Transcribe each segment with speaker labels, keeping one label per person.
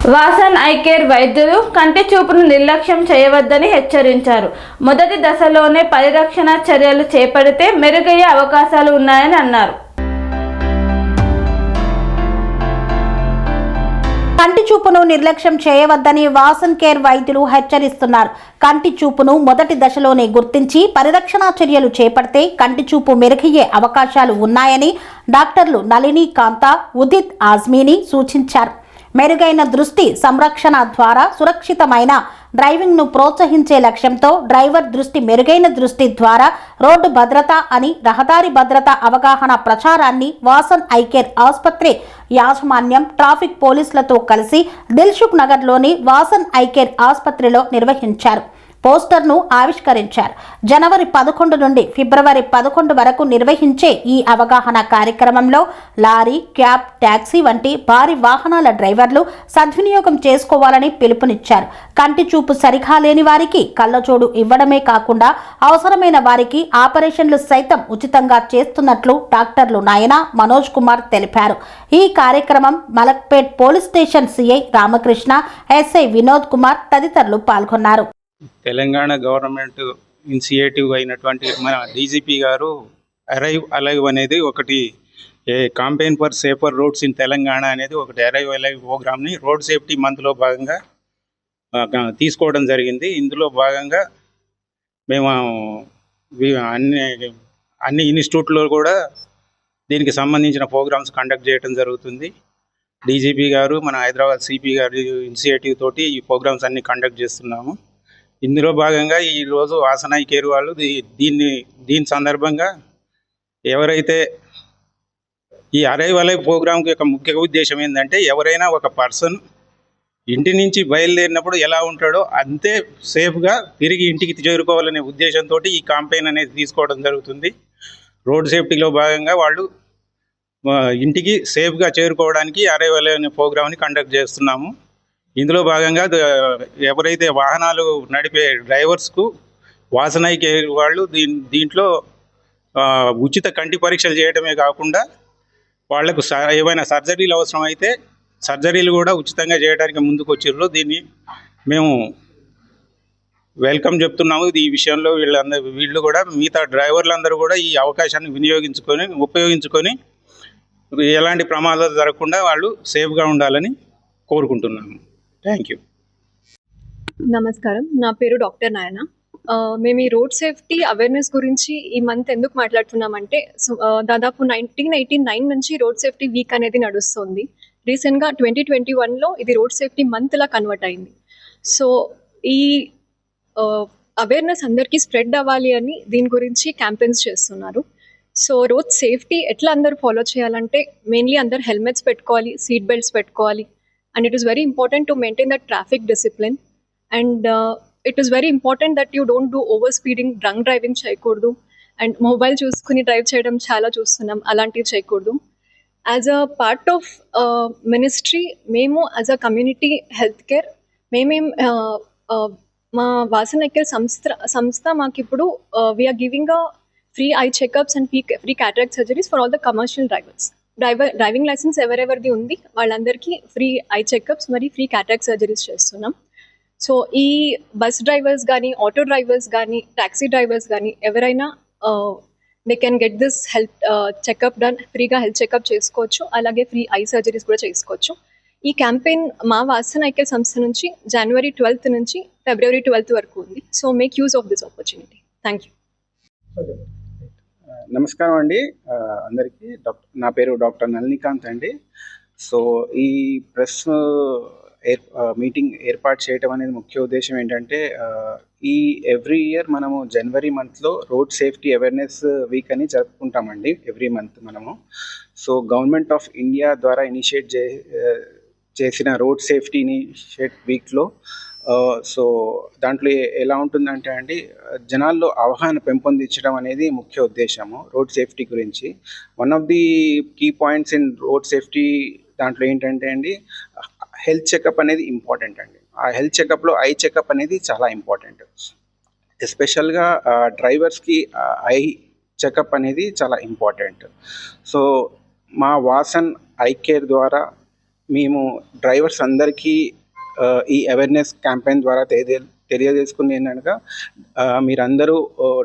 Speaker 1: Vasan I care వైద్యులు కంటి చూపును నిర్లక్ష్యం చేయవద్దని హెచ్చరించారు. మొదటి దశలోనే పరిరక్షణ చర్యలు చేపడితే మెరుగయ్యే అవకాశాలు ఉన్నాయని అన్నారు.
Speaker 2: కంటి చూపును నిర్లక్ష్యం చేయవద్దని వాసన్ కేర్ వైద్యులు హెచ్చరిస్తున్నారు. కంటి చూపును మొదటి దశలోనే గుర్తించి పరిరక్షణ చర్యలు చేపడితే కంటి చూపు మెరుగయ్యే అవకాశాలు ఉన్నాయని డాక్టర్లు నళిని కాంత, ఉదిత్ ఆజ్మీని సూచించారు. మెరుగైన దృష్టి సంరక్షణ ద్వారా సురక్షితమైన డ్రైవింగ్ను ప్రోత్సహించే లక్ష్యంతో డ్రైవర్ దృష్టి మెరుగైన దృష్టి ద్వారా రోడ్డు భద్రత అని రహదారి భద్రత అవగాహన ప్రచారాన్ని వాసన్ ఐ కేర్ ఆసుపత్రి యాజమాన్యం ట్రాఫిక్ పోలీసులతో కలిసి దిల్సుఖ్ నగర్లోని వాసన్ ఐ కేర్ ఆసుపత్రిలో నిర్వహించారు. పోస్టర్ను ఆవిష్కరించారు. జనవరి 11 నుండి ఫిబ్రవరి 11 వరకు నిర్వహించే ఈ అవగాహన కార్యక్రమంలో లారీ, క్యాబ్, ట్యాక్సీ వంటి భారీ వాహనాల డ్రైవర్లు సద్వినియోగం చేసుకోవాలని పిలుపునిచ్చారు. కంటి చూపు సరిగా లేని వారికి కళ్ళజోడు ఇవ్వడమే కాకుండా అవసరమైన వారికి ఆపరేషన్లు సైతం ఉచితంగా చేస్తున్నట్లు డాక్టర్లు నయన, మనోజ్ కుమార్ తెలిపారు. ఈ కార్యక్రమం Malakpet police station CI Ramakrishna, SI Vinod Kumar తదితరులు పాల్గొన్నారు.
Speaker 3: తెలంగాణ గవర్నమెంట్ ఇనిషియేటివ్ అయినటువంటి మన డీజీపీ గారు అరైవ్ అలైవ్ అనేది ఒకటి campaign for safer roads in Telangana అనేది ఒకటి అరైవ్ అలైవ్ ప్రోగ్రామ్ని రోడ్ సేఫ్టీ మంత్లో భాగంగా తీసుకోవడం జరిగింది. ఇందులో భాగంగా మేము అన్ని ఇన్స్టిట్యూట్లో కూడా దీనికి సంబంధించిన ప్రోగ్రామ్స్ కండక్ట్ చేయడం జరుగుతుంది. డీజీపీ గారు, మన హైదరాబాద్ సిపి గారి ఇనిషియేటివ్ తోటి ఈ ప్రోగ్రామ్స్ అన్ని కండక్ట్ చేస్తున్నాము. ఇందులో భాగంగా ఈరోజు వాసన్ ఐ కేర్ వాళ్ళు దీని సందర్భంగా ఎవరైతే ఈ అరైవ్ అలైవ్ ప్రోగ్రామ్ యొక్క ముఖ్య ఉద్దేశం ఏంటంటే, ఎవరైనా ఒక పర్సన్ ఇంటి నుంచి బయలుదేరినప్పుడు ఎలా ఉంటాడో అంతే సేఫ్గా తిరిగి ఇంటికి చేరుకోవాలనే ఉద్దేశంతో ఈ కాంపెయిన్ అనేది తీసుకోవడం జరుగుతుంది. రోడ్ సేఫ్టీలో భాగంగా వాళ్ళు ఇంటికి సేఫ్గా చేరుకోవడానికి అరైవ్ అలైవ్ అనే ప్రోగ్రామ్ని కండక్ట్ చేస్తున్నాము. ఇందులో భాగంగా ఎవరైతే వాహనాలు నడిపే డ్రైవర్స్కు వాసన్ ఐ కేర్ వాళ్ళు దీంట్లో ఉచిత కంటి పరీక్షలు చేయడమే కాకుండా వాళ్లకు ఏమైనా సర్జరీలు అవసరమైతే సర్జరీలు కూడా ఉచితంగా చేయడానికి ముందుకు వచ్చిర్రు. దీన్ని మేము వెల్కమ్ చెప్తున్నాము. ఈ విషయంలో వీళ్ళు కూడా మిగతా డ్రైవర్లందరూ కూడా ఈ అవకాశాన్ని ఉపయోగించుకొని ఎలాంటి ప్రమాదాలు జరగకుండా వాళ్ళు సేఫ్గా ఉండాలని కోరుకుంటున్నాము. Thank you.
Speaker 4: నమస్కారం, నా పేరు డాక్టర్ నయన. మేము ఈ రోడ్ సేఫ్టీ అవేర్నెస్ గురించి ఈ మంత్ ఎందుకు మాట్లాడుతున్నామంటే, దాదాపు 1989 నుంచి రోడ్ సేఫ్టీ వీక్ అనేది నడుస్తుంది. రీసెంట్గా 2021లో ఇది రోడ్ సేఫ్టీ మంత్లా కన్వర్ట్ అయింది. సో ఈ అవేర్నెస్ అందరికీ స్ప్రెడ్ అవ్వాలి అని దీని గురించి క్యాంపెయిన్స్ చేస్తున్నారు. సో రోడ్ సేఫ్టీ ఎట్లా అందరూ ఫాలో చేయాలంటే, మెయిన్లీ అందరు హెల్మెట్స్ పెట్టుకోవాలి, సీట్ బెల్ట్స్ పెట్టుకోవాలి. And it is very important to maintain that traffic discipline, and it is very important that you don't do overspeeding, drunk driving cheyakoodu, and mobile chusukoni drive cheyadam chaala chustunnam, alantivi cheyakoodu. As a part of ministry, memo as a community healthcare memem ma Vasan Eye Care samstha maaku ippudu we are giving a free eye checkups and free cataract surgeries for all the commercial drivers. Driving licence ఎవరెవరిది ఉంది వాళ్ళందరికీ free eye checkups మరి free cataract surgeries చేస్తున్నాం. So ఈ bus drivers కానీ, auto drivers కానీ, taxi drivers కానీ ఎవరైనా they can get this health checkup done. ఫ్రీగా హెల్త్ చెకప్ చేసుకోవచ్చు, అలాగే ఫ్రీ ఐ సర్జరీస్ కూడా చేసుకోవచ్చు. ఈ క్యాంపెయిన్ మా వాసన్ ఐ కేర్ సంస్థ నుంచి జనవరి 12 నుంచి ఫిబ్రవరి 12 వరకు ఉంది. So make use of this opportunity. Thank you.
Speaker 5: నమస్కారం అండి అందరికీ. నా పేరు డాక్టర్ నళినికాంత్ అండి. సో ఈ ప్రెస్ మీటింగ్ ఏర్పాటు చేయడం అనేది ముఖ్య ఉద్దేశం ఏంటంటే, ఈ ఎవ్రీ ఇయర్ మనము జనవరి మంత్లో రోడ్ సేఫ్టీ అవేర్నెస్ వీక్ అని జరుపుకుంటామండి. ఎవ్రీ మంత్ మనము గవర్నమెంట్ ఆఫ్ ఇండియా ద్వారా ఇనిషియేట్ చేసిన రోడ్ సేఫ్టీ ఇనిషియేట్ వీక్లో దాంట్లో ఎలా ఉంటుందంటే అండి, జనాల్లో అవగాహన పెంపొందించడం అనేది ముఖ్య ఉద్దేశము రోడ్ సేఫ్టీ గురించి. One of the key points in road safety దాంట్లో ఏంటంటే అండి, హెల్త్ చెకప్ అనేది ఇంపార్టెంట్ అండి. ఆ హెల్త్ చెకప్లో ఐ చెకప్ అనేది చాలా ఇంపార్టెంట్. ఎస్పెషల్గా డ్రైవర్స్కి ఐ చెకప్ అనేది చాలా ఇంపార్టెంట్. సో మా వాసన్ ఐ కేర్ ద్వారా మేము డ్రైవర్స్ అందరికీ ఈ అవేర్నెస్ క్యాంపెయిన్ ద్వారా తెలియజేసుకుంది ఏంటనగా మీరందరూ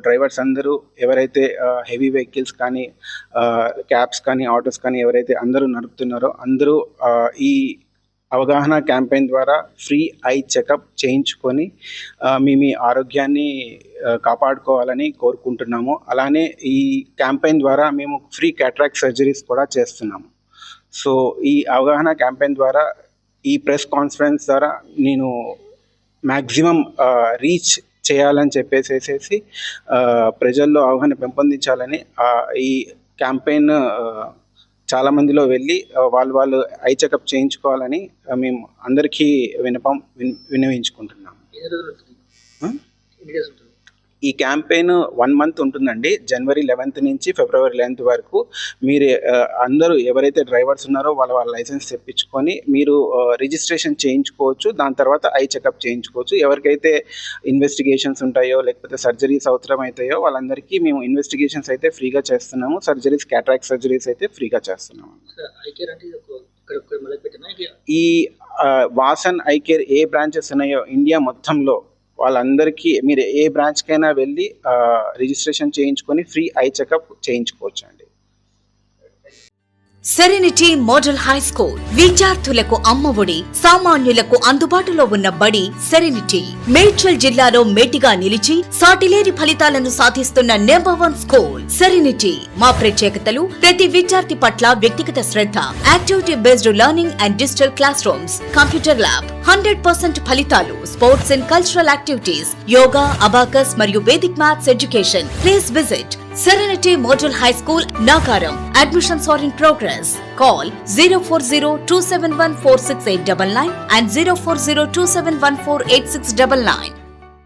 Speaker 5: డ్రైవర్స్ అందరూ ఎవరైతే హెవీ వెహికల్స్ కానీ క్యాబ్స్ కానీ ఆటోస్ కానీ ఎవరైతే అందరూ నడుపుతున్నారో అందరూ ఈ అవగాహన క్యాంపెయిన్ ద్వారా ఫ్రీ ఐ చెకప్ చేయించుకొని మీ ఆరోగ్యాన్ని కాపాడుకోవాలని కోరుకుంటున్నాము. అలానే ఈ క్యాంపెయిన్ ద్వారా మేము ఫ్రీ క్యాట్రాక్ట్ సర్జరీస్ కూడా చేస్తున్నాము. సో ఈ అవగాహన క్యాంపెయిన్ ద్వారా ఈ ప్రెస్ కాన్ఫరెన్స్ ద్వారా నేను మ్యాక్సిమం రీచ్ చేయాలని చెప్పేసేసి ప్రజల్లో అవగాహన పెంపొందించాలని ఈ క్యాంపెయిన్ చాలా మందిలో వెళ్ళి వాళ్ళు ఐ చెకప్ చేయించుకోవాలని మేము అందరికీ విన్నవించుకుంటున్నాము. ఈ క్యాంపెయిన్ 1 month ఉంటుందండి. January 11th నుంచి February 11th వరకు. మీరు అందరూ ఎవరైతే డ్రైవర్స్ ఉన్నారో వాళ్ళ లైసెన్స్ తెప్పించుకొని మీరు రిజిస్ట్రేషన్ చేయించుకోవచ్చు. దాని తర్వాత ఐ చెకప్ చేయించుకోవచ్చు. ఎవరికైతే ఇన్వెస్టిగేషన్స్ ఉంటాయో లేకపోతే సర్జరీస్ అవసరం అవుతాయో వాళ్ళందరికీ మేము ఇన్వెస్టిగేషన్స్ అయితే ఫ్రీగా చేస్తున్నాము. సర్జరీస్ క్యాట్రాక్ట్ సర్జరీస్ అయితే ఫ్రీగా చేస్తున్నాము. ఈ Vasan I care A branches ఉన్నాయో ఇండియా మొత్తంలో వాళ్ళందరికీ మీరు ఏ బ్రాంచ్కైనా వెళ్ళి రిజిస్ట్రేషన్ చేయించుకొని ఫ్రీ ఐ చెకప్ చేయించుకోవచ్చు అండి.
Speaker 6: సెరెనిటీ మోడల్ హై స్కూల్ విద్యార్థులకు అమ్మఒడి, సామాన్యులకు అందుబాటులో ఉన్న బడి సెరెనిటీ. మేడ్చల్ జిల్లాలో మేటిగా నిలిచి సాటిలేని ఫలితాలను సాధిస్తున్న నెంబర్ 1 స్కూల్ సెరెనిటీ. మా ప్రత్యేకతలు ప్రతి విద్యార్థి పట్ల వ్యక్తిగత శ్రద్ధ, activity based learning and digital class rooms, computer lab, 100% ఫలితాలు, sports and cultural activities, yoga, abacus మరియు Vedic maths education. Please visit Serenity Model High School, Nagaram. Admissions are in progress. Call 040-271-46899 and 040-271-48699.